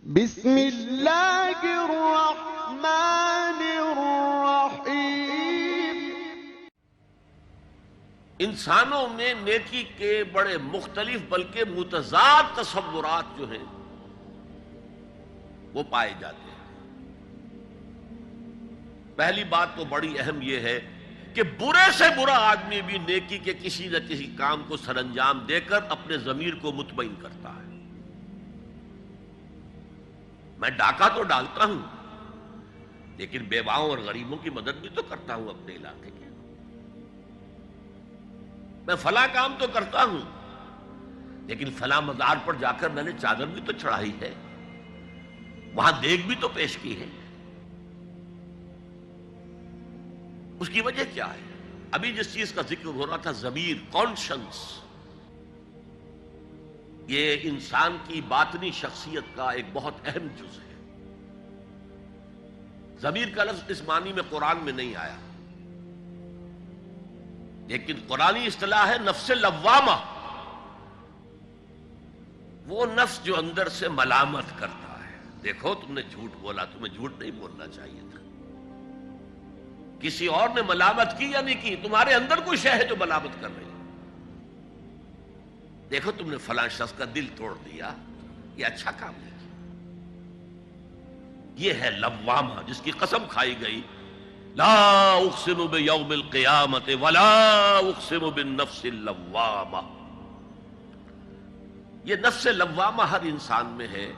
بسم اللہ الرحمن الرحیم۔ انسانوں میں نیکی کے بڑے مختلف بلکہ متضاد تصورات جو ہیں وہ پائے جاتے ہیں۔ پہلی بات تو بڑی اہم یہ ہے کہ برے سے برا آدمی بھی نیکی کے کسی نہ کسی کام کو سر انجام دے کر اپنے ضمیر کو مطمئن کرتا ہے۔ میں ڈاکہ تو ڈالتا ہوں لیکن بیواؤں اور غریبوں کی مدد بھی تو کرتا ہوں اپنے علاقے کے۔ میں فلاں کام تو کرتا ہوں لیکن فلاں مزار پر جا کر میں نے چادر بھی تو چڑھائی ہے، وہاں دیگ بھی تو پیش کی ہے۔ اس کی وجہ کیا ہے؟ ابھی جس چیز کا ذکر ہو رہا تھا، ضمیر، کانشنس، یہ انسان کی باطنی شخصیت کا ایک بہت اہم جز ہے۔ ضمیر کا لفظ اس معنی میں قرآن میں نہیں آیا، لیکن قرآنی اصطلاح ہے نفس لوامہ، وہ نفس جو اندر سے ملامت کرتا ہے۔ دیکھو تم نے جھوٹ بولا، تمہیں جھوٹ نہیں بولنا چاہیے تھا، کسی اور نے ملامت کی یا نہیں کی، تمہارے اندر کوئی شے ہے جو ملامت کر رہی ہے۔ دیکھو تم نے فلاں شخص کا دل توڑ دیا، یہ اچھا کام ہے۔ یہ ہے لوامہ، جس کی قسم کھائی گئی، لا اقسم بیوم القیامت ولا اقسم بالنفس اللوامہ۔ یہ نفس لوامہ ہر انسان میں ہے،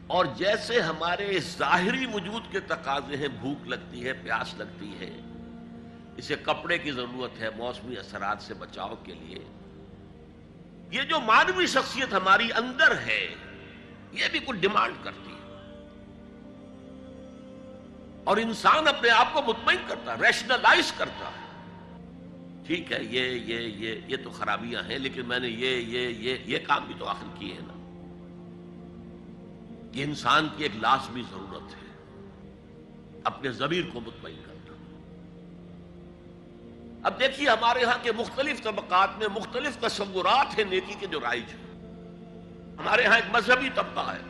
اور جیسے ہمارے ظاہری وجود کے تقاضے ہیں، بھوک لگتی ہے، پیاس لگتی ہے، اسے کپڑے کی ضرورت ہے موسمی اثرات سے بچاؤ کے لیے، یہ جو مانوی شخصیت ہماری اندر ہے یہ بھی کچھ ڈیمانڈ کرتی ہے، اور انسان اپنے آپ کو مطمئن کرتا ہے، ریشنلائز کرتا ہے۔ ٹھیک ہے، یہ تو خرابیاں ہیں، لیکن میں نے یہ کام بھی تو آخر کیے ہیں نا۔ یہ انسان کی ایک لازمی ضرورت ہے، اپنے ضمیر کو مطمئن کرنا۔ اب دیکھیے ہمارے ہاں کے مختلف طبقات میں مختلف تصورات ہیں نیکی کے جو رائج ہیں۔ ہمارے ہاں ایک مذہبی طبقہ ہے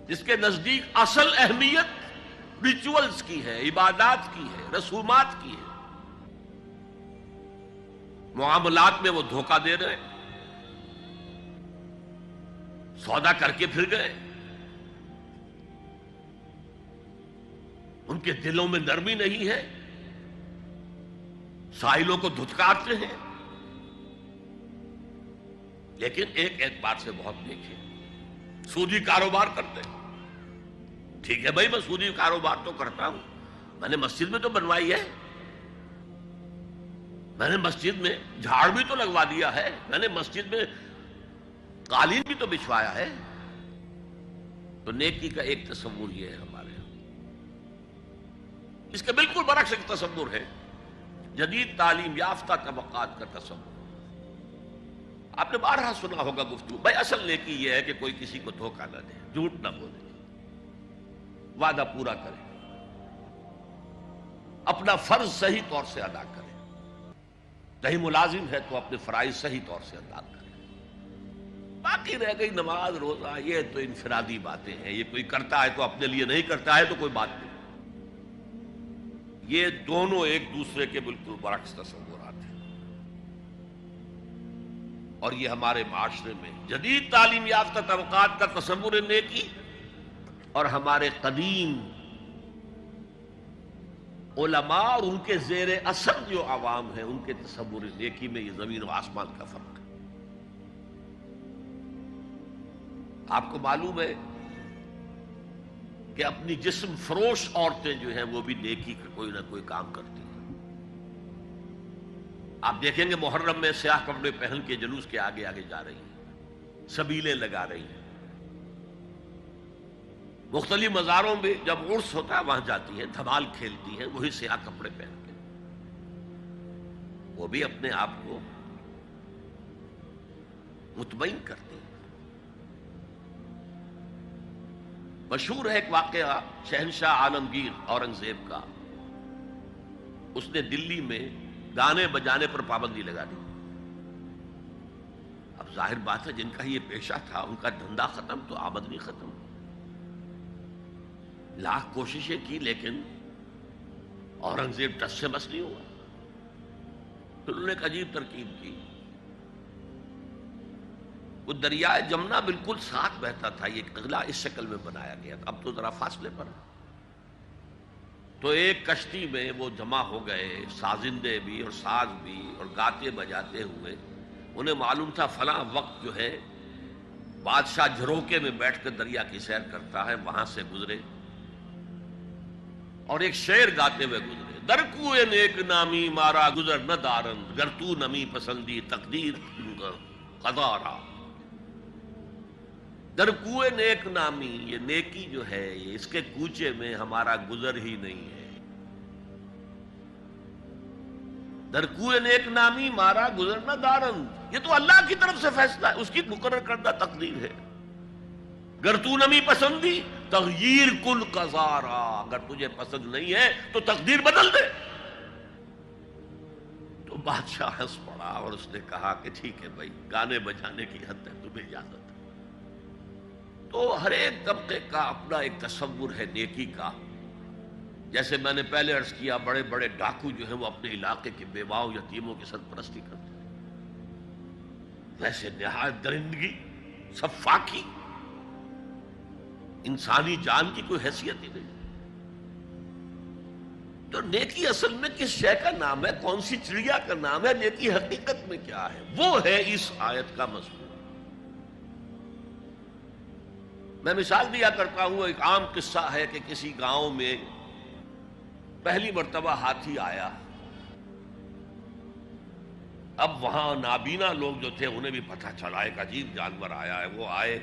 جس کے نزدیک اصل اہمیت ریچولز کی ہے، عبادات کی ہے، رسومات کی ہے۔ معاملات میں وہ دھوکہ دے رہے ہیں، سودا کر کے پھر گئے، ان کے دلوں میں نرمی نہیں ہے، سائلوں کو دھتکارتے ہیں۔ لیکن ایک اعتبار سے بہت دیکھیں، سودی کاروبار کرتے ہیں۔ ٹھیک ہے بھائی، میں سودی کاروبار تو کرتا ہوں، میں نے مسجد میں تو بنوائی ہے، میں نے مسجد میں جھاڑ بھی تو لگوا دیا ہے، میں نے مسجد میں قالین بھی تو بچھوایا ہے۔ تو نیکی کا ایک تصور یہ ہے ہمارے یہاں۔ اس کے بالکل برعکس ایک تصور ہے جدید تعلیم یافتہ طبقات کا تصور۔ آپ نے بارہا سنا ہوگا گفتگو، بھائی اصل نیکی یہ ہے کہ کوئی کسی کو دھوکہ نہ دے، جھوٹ نہ بولے، وعدہ پورا کرے، اپنا فرض صحیح طور سے ادا کرے، کہیں ملازم ہے تو اپنے فرائض صحیح طور سے ادا کرے۔ باقی رہ گئی نماز روزہ، یہ تو انفرادی باتیں ہیں، یہ کوئی کرتا ہے تو اپنے لیے، نہیں کرتا ہے تو کوئی بات نہیں۔ یہ دونوں ایک دوسرے کے بالکل برعکس تصورات ہیں، اور یہ ہمارے معاشرے میں جدید تعلیم یافتہ طبقات کا تصور نیکی اور ہمارے قدیم علماء اور ان کے زیر اثر جو عوام ہیں ان کے تصور نیکی میں یہ زمین و آسمان کا فرق ہے۔ آپ کو معلوم ہے کہ اپنی جسم فروش عورتیں جو ہیں وہ بھی نیکی کا کوئی نہ کوئی کام کرتی ہیں۔ آپ دیکھیں گے محرم میں سیاہ کپڑے پہن کے جلوس کے آگے آگے جا رہی ہیں، سبیلیں لگا رہی ہیں، مختلف مزاروں میں جب عرس ہوتا ہے وہاں جاتی ہیں، دھمال کھیلتی ہیں، وہی سیاہ کپڑے پہن کے، وہ بھی اپنے آپ کو مطمئن کرتی ہیں۔ مشہور ہے ایک واقعہ شہنشاہ عالمگیر اورنگزیب کا، اس نے دلی میں گانے بجانے پر پابندی لگا دی۔ اب اب ظاہر بات ہے جن کا یہ پیشہ تھا ان کا دھندا ختم تو آمدنی ختم. لاکھ کوششیں کی لیکن اورنگزیب ٹس سے بس نہیں ہوا. پھر انہوں نے ایک عجیب ترکیب کی. وہ دریائے جمنا بالکل ساتھ بہتا تھا, یہ قلعہ اس شکل میں بنایا گیا تھا, اب تو ذرا فاصلے پر. تو ایک کشتی میں وہ جمع ہو گئے, سازندے بھی اور ساز بھی اور گاتے بجاتے ہوئے. انہیں معلوم تھا فلاں وقت جو ہے بادشاہ جھروکے میں بیٹھ کر دریا کی سیر کرتا ہے, وہاں سے گزرے اور ایک شعر گاتے ہوئے گزرے. در کوئے نیک نامی مارا گزر نہ دارند, گر تو نمی پسندی تقدیر قضا. در کوئے نیک نامی, یہ نیکی جو ہے یہ اس کے کوچے میں ہمارا گزر ہی نہیں ہے. در کوئے نیک نامی مارا گزر نہ دارند, یہ تو اللہ کی طرف سے فیصلہ ہے, اس کی مقرر کردہ تقدیر ہے. گر تو نمی پسندی تغییر کل قضارا, اگر تجھے پسند نہیں ہے تو تقدیر بدل دے. تو بادشاہ ہنس پڑا اور اس نے کہا کہ ٹھیک ہے بھائی, گانے بجانے کی حد تک تمہیں اجازت ہے. تو ہر ایک طبقے کا اپنا ایک تصور ہے نیکی کا. جیسے میں نے پہلے عرض کیا, بڑے بڑے ڈاکو جو ہیں وہ اپنے علاقے کے بیواؤں یتیموں کی سرپرستی کرتے ہیں, ویسے نہایت درندگی سفاکی انسانی جان کی کوئی حیثیت ہی نہیں. تو نیکی اصل میں کس شے کا نام ہے, کون سی چڑیا کا نام ہے, نیکی حقیقت میں کیا ہے, وہ ہے اس آیت کا مضمون. میں مثال دیا کرتا ہوں, ایک عام قصہ ہے کہ کسی گاؤں میں پہلی مرتبہ ہاتھی آیا. اب وہاں نابینا لوگ جو تھے انہیں بھی پتہ چلا ایک عجیب جانور آیا ہے. وہ آئے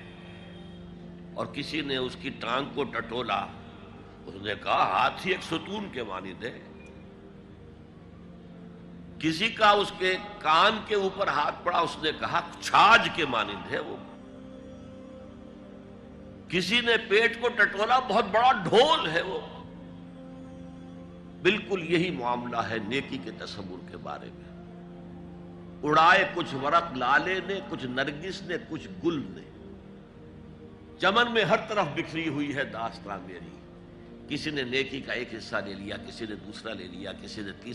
اور کسی نے اس کی ٹانگ کو ٹٹولا. اس نے کہا ہاتھی ایک ستون کے مانند ہے. کسی کا اس کے کان کے اوپر ہاتھ پڑا, اس نے کہا چھاج کے مانند ہے وہ. کسی نے پیٹ کو ٹٹولا, بہت بڑا ڈھول ہے وہ. بالکل یہی معاملہ ہے نیکی کے تصور کے بارے میں. اڑائے کچھ ورق لالے نے, کچھ نرگس نے, کچھ گل نے, چمن میں ہر طرف بکھری ہوئی ہے داستان میری. کسی نے نیکی کا ایک حصہ لے لیا, کسی نے دوسرا لے لیا, کسی نے تیسرا